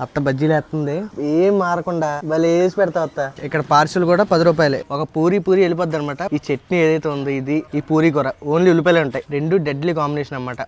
అత్త బజ్జీలు వేస్తుంది ఏం మారకుండా భలే వేసి పెడతా అత్త. ఇక్కడ పార్సల్ కూడా 10 రూపాయలే. ఒక పూరి వెళ్ళిపోద్ది అనమాట. ఈ చట్నీ ఏదైతే ఉందో ఇది ఈ పూరి కూర ఓన్లీ ఉల్లిపాయలే ఉంటాయి. రెండు డెడ్లీ కాంబినేషన్ అనమాట.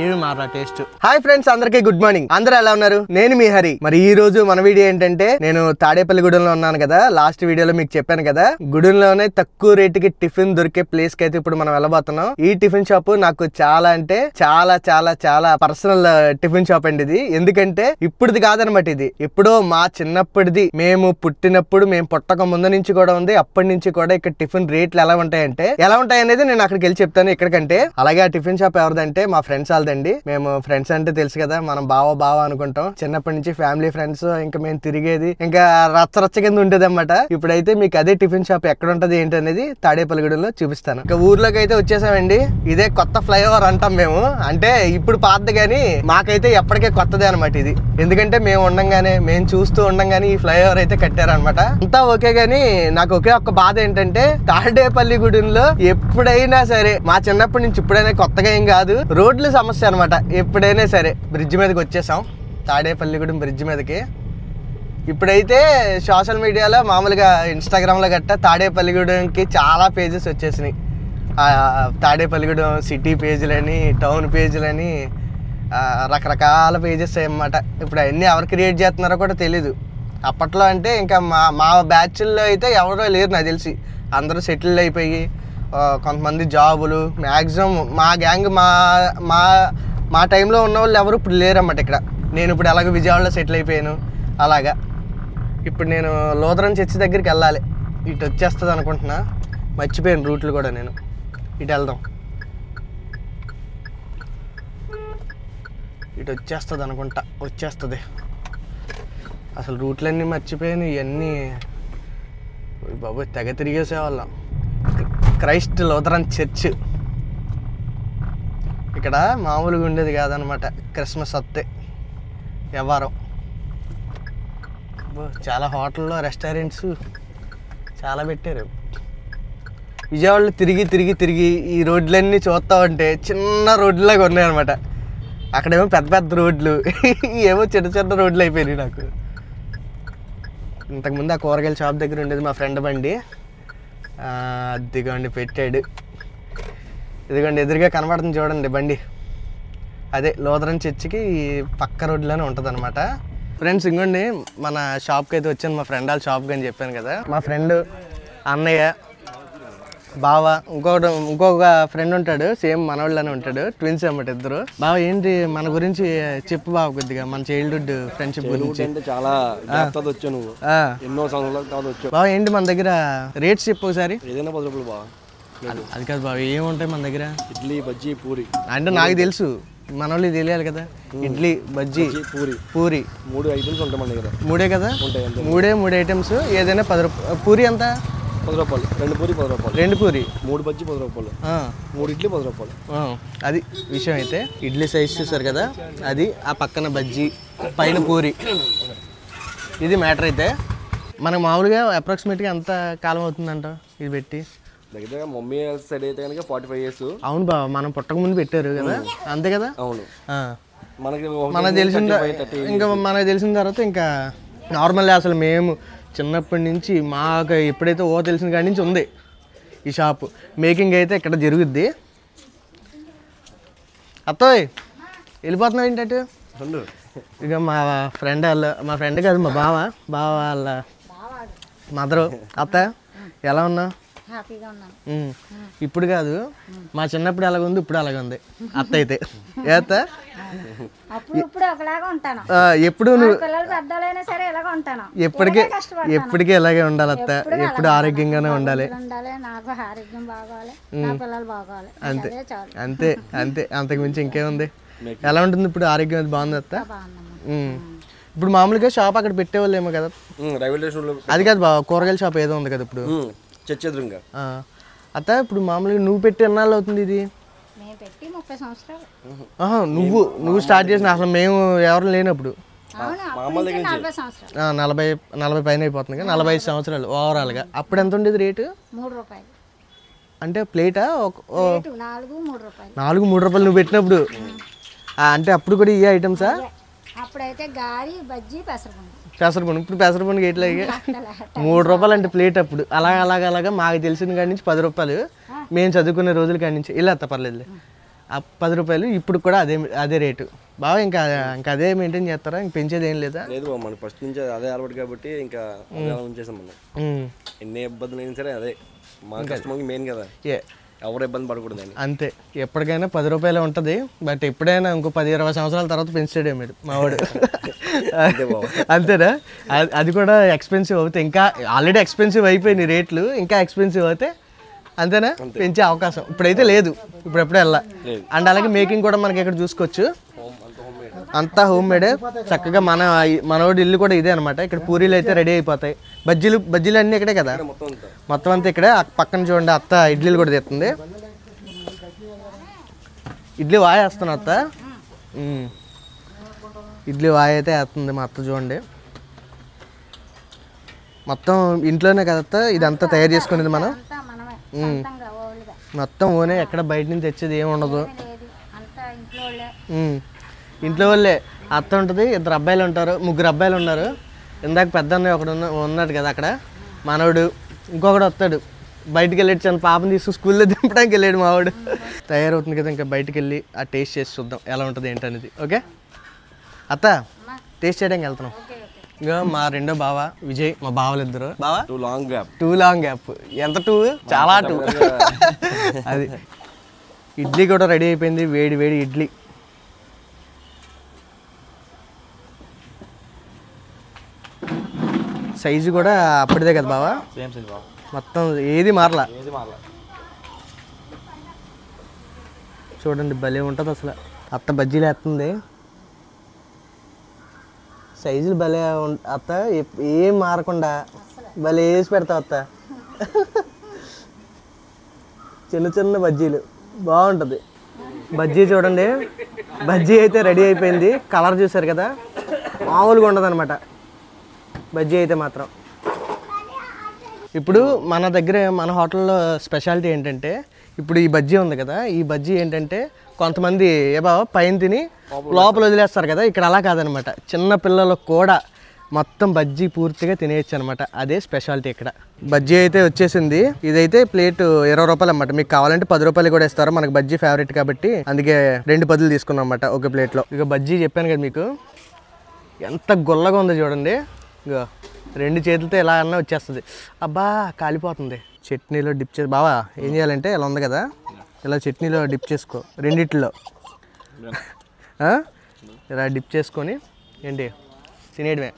ఏమి మారా టేస్ట్. హాయ్ ఫ్రెండ్స్, అందరికీ గుడ్ మార్నింగ్. అందరూ ఎలా ఉన్నారు? నేను మీ హరి. మరి ఈ రోజు మన వీడియో ఏంటంటే, నేను తాడేపల్లి గూడెంలో ఉన్నాను కదా. లాస్ట్ వీడియోలో మీకు చెప్పాను కదా, గూడెంలోనే తక్కువ రేటుకి టిఫిన్ దొరికే ప్లేస్ కి అయితే ఇప్పుడు మనం వెళ్ళబోతున్నాం. ఈ టిఫిన్ షాప్ నాకు చాలా అంటే చాలా చాలా చాలా పర్సనల్ టిఫిన్ షాప్ అండి ఇది. ఎందుకంటే ఇప్పుడుది కాదనమాట, ఇది ఎప్పుడో మా చిన్నప్పటిది. మేము పుట్టినప్పుడు, మేము పుట్టక ముందు నుంచి కూడా ఉంది. అప్పటి నుంచి కూడా ఇక్కడ టిఫిన్ రేట్లు ఎలా ఉంటాయంటే, ఎలా ఉంటాయి అనేది నేను అక్కడికి వెళ్ళి చెప్తాను. ఇక్కడికంటే అలాగే ఆ టిఫిన్ షాప్ ఎవరిదంటే మా ఫ్రెండ్స్ వాళ్ళదండి. మేము ఫ్రెండ్స్ అంటే తెలుసు కదా, మనం బావ అనుకుంటాం. చిన్నప్పటి నుంచి ఫ్యామిలీ ఫ్రెండ్స్. ఇంకా మేము తిరిగేది ఇంకా రచ్చ కింద ఉండేది అనమాట. ఇప్పుడైతే మీకు అదే టిఫిన్ షాప్ ఎక్కడ ఉంటది ఏంటి అనేది తాడేపల్లిగూడెంలో చూపిస్తాను. ఇంకా ఊర్లోకి అయితే వచ్చేసామండి. ఇదే కొత్త ఫ్లైఓవర్ అంటాం మేము. అంటే ఇప్పుడు పాతది కానీ మాకైతే ఎప్పటికే కొత్తదే అనమాట ఇది. ఎందుకంటే మేము ఉండంగానే, మేము చూస్తూ ఉండంగానే ఈ ఫ్లైఓవర్ అయితే కట్టారనమాట. అంతా ఓకే గానీ నాకు ఒకే ఒక్క బాధ ఏంటంటే, తాడేపల్లిగూడెంలో ఎప్పుడైనా సరే, మా చిన్నప్పటి నుంచి ఇప్పుడైనా కొత్తగా ఏం కాదు, రోడ్ల సమస్య అనమాట. ఎప్పుడైనా సరే బ్రిడ్జ్ మీదకి వచ్చేసాం, తాడేపల్లిగూడెం బ్రిడ్జ్ మీదకి. ఇప్పుడైతే సోషల్ మీడియాలో మామూలుగా ఇన్స్టాగ్రామ్లో గట్ట తాడేపల్లిగూడెంకి చాలా పేజెస్ వచ్చేసినాయి. తాడేపల్లిగూడెం సిటీ పేజీలని, టౌన్ పేజీలని, రకరకాల పేజెస్ అన్నమాట. ఇప్పుడు అవన్నీ ఎవరు క్రియేట్ చేస్తున్నారో కూడా తెలీదు. అప్పట్లో అంటే ఇంకా మా బ్యాచ్ల్లో అయితే ఎవరో లేరు నాకు తెలిసి. అందరూ సెటిల్ అయిపోయి కొంతమంది జాబులు. మ్యాక్సిమం మా గ్యాంగ్ మా టైంలో ఉన్న వాళ్ళు ఎవరు ఇప్పుడు లేరన్నమాట ఇక్కడ. నేను ఇప్పుడు ఎలాగో విజయవాడలో సెటిల్ అయిపోయాను. అలాగా ఇప్పుడు నేను లూథరన్ చర్చి దగ్గరికి వెళ్ళాలి. ఇటు వచ్చేస్తుంది అనుకుంటున్నా, మర్చిపోయాను రూట్లు కూడా. నేను ఇటు వెళ్దాం, ఇటు వచ్చేస్తుంది అనుకుంటా. వచ్చేస్తుంది. అసలు రూట్లన్నీ మర్చిపోయాను. ఇవన్నీ బాబు తెగ తిరిగేసేవాళ్ళం. క్రైస్ట్ లూథరన్ చర్చ్ ఇక్కడ మామూలుగా ఉండేది కాదనమాట. క్రిస్మస్ వస్తే వ్యవహారం. చాలా హోటల్లో, రెస్టారెంట్స్ చాలా పెట్టారు. విజయవాడలో తిరిగి ఈ రోడ్లన్నీ చూస్తా ఉంటే చిన్న రోడ్లాగా ఉన్నాయన్నమాట. అక్కడేమో పెద్ద రోడ్లు, ఏమో చిన్న రోడ్లు అయిపోయినాయి నాకు. ఇంతకుముందు ఆ కూరగాయల షాప్ దగ్గర ఉండేది మా ఫ్రెండ్ బండి. అదిగోండి పెట్టాడు. ఇదిగోండి ఎదురుగా కనబడుతుంది చూడండి బండి. అదే లూథరన్ చర్చికి పక్క రోడ్లోనే ఉంటుంది అనమాట. ఫ్రెండ్స్ ఇంకోండి మన షాప్కి అయితే వచ్చాను. మా ఫ్రెండ్ వాళ్ళ షాప్కి అని చెప్పాను కదా. మా ఫ్రెండ్, అన్నయ్య, బావ, ఇంకొక ఫ్రెండ్ ఉంటాడు, సేమ్ మనోళ్ళనే ఉంటాడు. ట్విన్స్ అన్నమాట ఇద్దరు. బావ ఏంటి మన గురించి చెప్పు బావ కొద్దిగా, మన చైల్డ్హుడ్ ఫ్రెండ్షిప్ గురించి. చాలా వచ్చాను, ఎన్నో సంవత్సరాల వచ్చాను. బావ ఏంటి మన దగ్గర రేట్స్ చెప్పు ఒకసారి. ఏదైనా 10 రూపాయలు బావ. అది కాదు బావ, ఏముంటాయి మన దగ్గర? ఇడ్లీ, బజ్జీ, పూరి. అంటే నాకు తెలుసు, మన వాళ్ళు తెలియాలి కదా. ఇడ్లీ, బజ్జీ, పూరి 3 ఐటమ్స్ ఉంటాయి మన దగ్గర. 3 కదా? మూడు ఐటమ్స్. ఏదైనా 10 రూపాయలు. పూరి ఎంత? 10 రూపాయలు. 2 పూరి 10 రూపాయలు. 2 పూరి. 3 బజ్జీ 10 రూపాయలు. 3 ఇడ్లీ 10 రూపాయలు. అది విషయం. అయితే ఇడ్లీ సైజ్ చూసారు కదా, అది. ఆ పక్కన బజ్జీ, పైన పూరి. ఇది మ్యాటర్. అయితే మనకు మామూలుగా అప్రాక్సిమేట్గా ఎంత కాలం అవుతుందంట ఇది పెట్టి? దగ్గర మమ్మీ సైడ్ అయితే కనుక 45 years. అవును బావ, మనం పుట్టక ముందు పెట్టారు కదా, అంతే కదా? అవును. మనకు తెలిసిన తర్వాత ఇంకా నార్మల్. అసలు మేము చిన్నప్పటి నుంచి మాకు ఎప్పుడైతే తెలిసిన కాడి నుంచి ఉంది ఈ షాపు. మేకింగ్ అయితే ఇక్కడ జరుగుద్ది. అత్తోయ్ వెళ్ళిపోతున్నావు ఏంటంటే? ఇక మా ఫ్రెండ్ కాదు, మా బావ వాళ్ళ మదరు. అత్త ఎలా ఉన్నావు? ఇప్పుడు కాదు, మా చిన్నప్పుడు అలాగ ఉంది, ఇప్పుడు అలాగ ఉంది అత్త అయితే. ఎప్పుడు ఎప్పటికీ ఇలాగే ఉండాలి అత్త. ఎప్పుడు ఆరోగ్యంగానే ఉండాలి. అంతే అంతే అంతే, అంతకు మించి ఇంకేముంది. ఎలా ఉంటుంది ఇప్పుడు? ఆరోగ్యం అది బాగుంది అత్త? ఇప్పుడు మామూలుగా షాప్ అక్కడ పెట్టేవాళ్ళు ఏమో కదా. అది కాదు బావ, కూరగాయల షాప్ ఏదో ఉంది కదా ఇప్పుడు చర్చ్ ఎదురుగా. అత్త ఇప్పుడు మామూలుగా నువ్వు పెట్టి ఎన్నాళ్ళు అవుతుంది ఇది? నువ్వు స్టార్ట్ చేసిన అసలు మేము ఎవరు లేనప్పుడు 40 పైన అయిపోతుంది కదా, 45 సంవత్సరాలు ఓవరాల్గా. అప్పుడు ఎంత ఉండేది రేటు? 3 రూపాయలు. అంటే ప్లేటా? 4 3 రూపాయలు. 4 3 రూపాయలు నువ్వు పెట్టినప్పుడు. అంటే అప్పుడు కూడా ఈ ఐటమ్సా? అప్పుడైతే గారి బజ్జీ పెసరపండు పెసరపండు. ఇప్పుడు పెసరపండుకి ఎట్లా 3 రూపాయలు అంటే ప్లేట్. అప్పుడు అలాగా మాకు తెలిసిన కాడి నుంచి 10 రూపాయలు. మేము చదువుకునే రోజుల కాడి నుంచి ఇలా పర్లేదు 10 రూపాయలు. ఇప్పుడు కూడా అదే రేటు బాగా. ఇంకా అదే మెయింటైన్ చేస్తారా? ఇంక పెంచేది ఏం లేదా? లేదు బాబు, మనకి ఫస్ట్ నుంచి అదే అలవాటు కాబట్టి ఇంకా ఉంచేసాం మనం. ఎన్ని ఇబ్బందులు అయినా సరే అదే మా కస్టమర్కి మెయిన్ కదా, ఎవరు ఇబ్బంది పడకూడదు అంతే. ఎప్పటికైనా 10 రూపాయలే ఉంటుంది. బట్ ఎప్పుడైనా ఇంకో 10-20 సంవత్సరాల తర్వాత పెంచాడే మీరు మావాడు. అంతేనా? అది కూడా ఎక్స్పెన్సివ్ అవుతాయి. ఇంకా ఆల్రెడీ ఎక్స్పెన్సివ్ అయిపోయినాయి రేట్లు, ఇంకా ఎక్స్పెన్సివ్ అవుతాయి. అంతేనా? పెంచే అవకాశం ఇప్పుడైతే లేదు. ఇప్పుడెప్పుడే వెళ్ళా. అండ్ అలాగే మేకింగ్ కూడా మనకి ఇక్కడ చూసుకోవచ్చు. అంతా హోమ్ మేడే. చక్కగా మనోడి ఇల్లు కూడా ఇదే అనమాట. ఇక్కడ పూరీలు అయితే రెడీ అయిపోతాయి. బజ్జీలు అన్నీ ఇక్కడే కదా, మొత్తం అంతా ఇక్కడే. పక్కన చూడండి అత్త ఇడ్లీలు కూడా తెస్తుంది. ఇడ్లీ వాయి వేస్తాను అత్త. ఇడ్లీ వాయి అయితే వేస్తుంది మా అత్త. చూడండి మొత్తం ఇంట్లోనే కదా ఇదంతా తయారు చేసుకునేది మనం. మొత్తం ఓనే, ఎక్కడ బయట నుంచి తెచ్చేది ఏమి ఉండదు. ఇంట్లో వాళ్ళే. అత్త ఉంటుంది, 2 అబ్బాయిలు ఉంటారు, 3 అబ్బాయిలు ఉన్నారు. ఇందాక పెద్ద అన్నయ్య ఒకడు ఉన్నాడు కదా అక్కడ మనోడు. ఇంకొకడు వస్తాడు బయటికి వెళ్ళాడు, చిన్న పాపని తీసుకుని స్కూల్లో దింపడానికి వెళ్ళాడు మావాడు. తయారవుతుంది కదా, ఇంకా బయటికి వెళ్ళి ఆ టేస్ట్ చేసి చూద్దాం ఎలా ఉంటుంది ఏంటనేది. ఓకే అత్త, టేస్ట్ చేయడానికి వెళ్తున్నాం. ఇంకా మా రెండో బావ విజయ్, మా బావలు ఇద్దరు. బావా టూ లాంగ్ గ్యాప్. ఎంత 2? చాలా 2. అది ఇడ్లీ కూడా రెడీ అయిపోయింది. వేడి వేడి ఇడ్లీ. సైజు కూడా అప్పటిదే కదా బావా? మొత్తం ఏది మారలా. చూడండి భలే ఉంటుంది అసలు. అత్త బజ్జీలు వేస్తుంది. సైజులు భలే అత్త, ఏం మారకుండా భలే వేసి పెడతావు అత్త. చిన్న చిన్న బజ్జీలు బాగుంటుంది. బజ్జీ చూడండి, బజ్జీ అయితే రెడీ అయిపోయింది. కలర్ చూసారు కదా, మామూలుగా ఉండదు అనమాట బజ్జీ అయితే మాత్రం. ఇప్పుడు మన దగ్గర మన హోటల్లో స్పెషాలిటీ ఏంటంటే, ఇప్పుడు ఈ బజ్జీ ఉంది కదా, ఈ బజ్జీ ఏంటంటే కొంతమంది పైన తిని లోపల వదిలేస్తారు కదా, ఇక్కడ అలా కాదనమాట. చిన్న పిల్లలకు కూడా మొత్తం బజ్జీ పూర్తిగా తినేయచ్చు అనమాట. అదే స్పెషాలిటీ ఇక్కడ. బజ్జీ అయితే వచ్చేసింది. ఇదైతే ప్లేట్ 20 రూపాయలు అన్నమాట. మీకు కావాలంటే 10 రూపాయలు కూడా ఇస్తారు. మనకు బజ్జీ ఫేవరెట్ కాబట్టి అందుకే 2 10లు తీసుకున్నాం అన్నమాట ఒక ప్లేట్లో. ఇక బజ్జీ చెప్పాను కదా మీకు, ఎంత గుల్లగా ఉందో చూడండి. ఇక 2 చేతులతో ఎలా అన్నా వచ్చేస్తుంది. అబ్బా కాలిపోతుంది. చట్నీలో డిప్ చేసి బావా ఏం చేయాలంటే ఇలా ఉంది కదా, ఇలా చట్నీలో డిప్ చేసుకో. రెండిట్లో ఇలా డిప్ చేసుకొని ఏంటి తినేయడమే.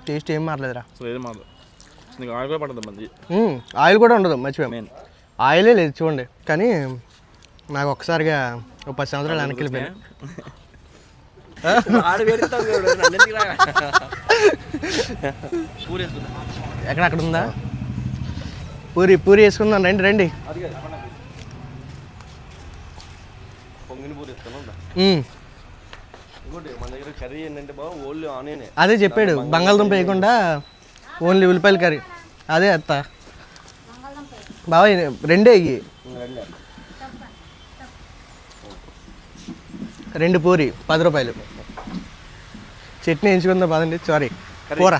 టేస్ట్ ఏం మారలేదురా. ఆయిల్ కూడా ఉండదు, మర్చిపోయాం. ఆయిలే లేదు చూడండి. కానీ నాకు ఒక్కసారిగా 10 సంవత్సరాలు వెనక్కి వెళ్ళిపోయాను. ఎక్కడక్కడ ఉందా పూరి? పూరి వేసుకుందాం రండి రండి. అదే చెప్పాడు, బంగాళదుంప వేయకుండా ఓన్లీ ఉల్లిపాయల కర్రీ. అదే అత్త బాబా 2 అయ్యి 2 పూరి 10 రూపాయలు. చట్నీ ఎంచుకుందాం పదండి. సారీ కూర.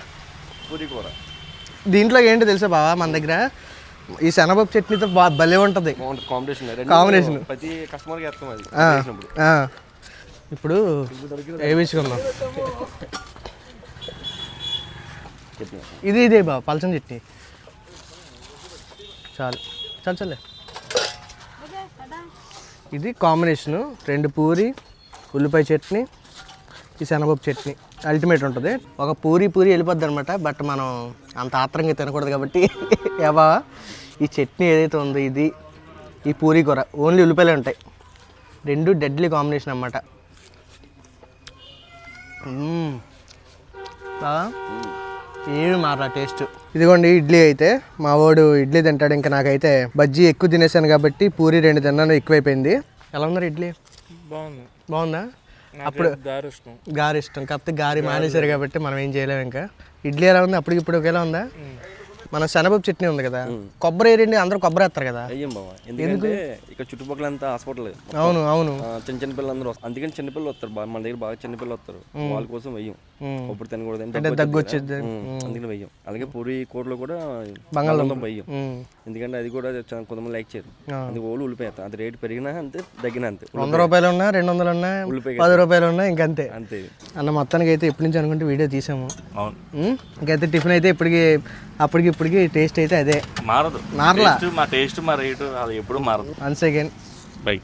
దీంట్లో ఏంటో తెలుసా బావా, మన దగ్గర ఈ శనగపప్పు చట్నీతో భలే ఉంటుంది కాంబినేషన్. ఇప్పుడు వేయించుకుందాం. ఇదే బావ పలచని చట్నీ. చాలు చాలు చాలే. ఇది కాంబినేషను. 2 పూరి, ఉల్లిపాయ చట్నీ, ఈ శనగపప్పు చట్నీ అల్టిమేట్ ఉంటుంది. ఒక పూరి వెళ్ళిపోద్ది అనమాట. బట్ మనం అంత ఆత్రంగా తినకూడదు కాబట్టి బావా ఈ చట్నీ ఏదైతే ఉందో ఇది, ఈ పూరి కూర ఓన్లీ ఉల్లిపాయలే ఉంటాయి. 2 డెడ్లీ కాంబినేషన్ అన్నమాట. ఏమి మారా టేస్ట్. ఇదిగోండి ఇడ్లీ. అయితే మా వాడు ఇడ్లీ తింటాడు, ఇంకా నాకైతే బజ్జీ ఎక్కువ తినేసాను కాబట్టి పూరి 2 తిన్నాను, ఎక్కువైపోయింది. ఎలా ఉన్నారు ఇడ్లీ? బాగుందా? అప్పుడు గారి ఇష్టం కాకపోతే గారి మానేశారు కాబట్టి మనం ఏం చేయలేము. ఇంకా ఇడ్లీ ఎలా ఉంది? అప్పటికి ఇప్పుడు ఒకేలా ఉందా? మన శనగపప్పు చట్నీ ఉంది కదా, కొబ్బరి ఏరండి, అందరూ కొబ్బరి వేస్తారు కదా. అయ్యం బావా, ఎందుకంటే ఇక్కడ చుట్టుపక్కల అంతా హాస్పిటల్. అవును అవును. చిన్న చిన్న పిల్లలు అందరూ వస్తారు, అందుకని చిన్నపిల్లలు వస్తారు మన దగ్గర బాగా చిన్నపిల్లలు వస్తారు, వాళ్ళ కోసం వెయ్యం. కొబ్బరి తినకూడదు అంటే దగ్గు వచ్చేది, అందుకని వెయ్యం. అలాగే పూరి కూరలో కూడా బంగాళదుంప వెయ్యం, ఎందుకంటే అది కూడా కొంతమంది లైక్ చేయరు. అందుకే ఓళ్ళు ఉల్లిపాయ వేస్తాం. అది రేటు పెరిగినా అంతే, తగ్గినా అంతే. 100 రూపాయలు ఉన్నా, 200 ఉన్నా, ఉల్లిపాయ 10 రూపాయలు ఉన్నా ఇంకంతే అంతే. అన్న మొత్తానికి అయితే ఎప్పటి నుంచి అనుకుంటే వీడియో తీసాము. అవును, ఇంకైతే టిఫిన్ అయితే అప్పటికి టేస్ట్ అయితే అదే మారదు. మారలా, మా టేస్ట్ మా రేటు అది ఎప్పుడు మారదు. Once again by.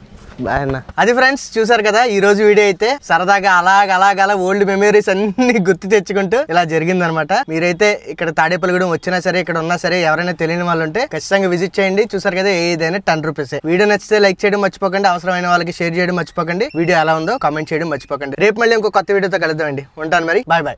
బాయ్ అన్న. అది ఫ్రెండ్స్, చూసారు కదా ఈ రోజు వీడియో అయితే. సరదాగా అలాగ ఓల్డ్ మెమరీస్ అన్ని గుర్తు తెచ్చుకుంటూ ఇలా జరిగిందనమాట. మీరైతే ఇక్కడ తాడేపల్లిగూడెం వచ్చినా సరే, ఇక్కడ ఉన్నా సరే, ఎవరైనా తెలియని వాళ్ళు ఉంటే ఖచ్చితంగా విజిట్ చేయండి. చూసారు కదా, ఏదైనా 10 రూపీస్. వీడియో నచ్చితే లైక్ చేయడం మర్చిపోకండి, అవసరమైన వాళ్ళకి షేర్ చేయడం మర్చిపోకండి, వీడియో ఎలా ఉందో కామెంట్ చేయడం మర్చిపోకండి. రేపు మళ్ళీ ఇంకో కొత్త వీడియోతో కలుద్దామండి. ఉంటాను మరి, బాయ్ బాయ్.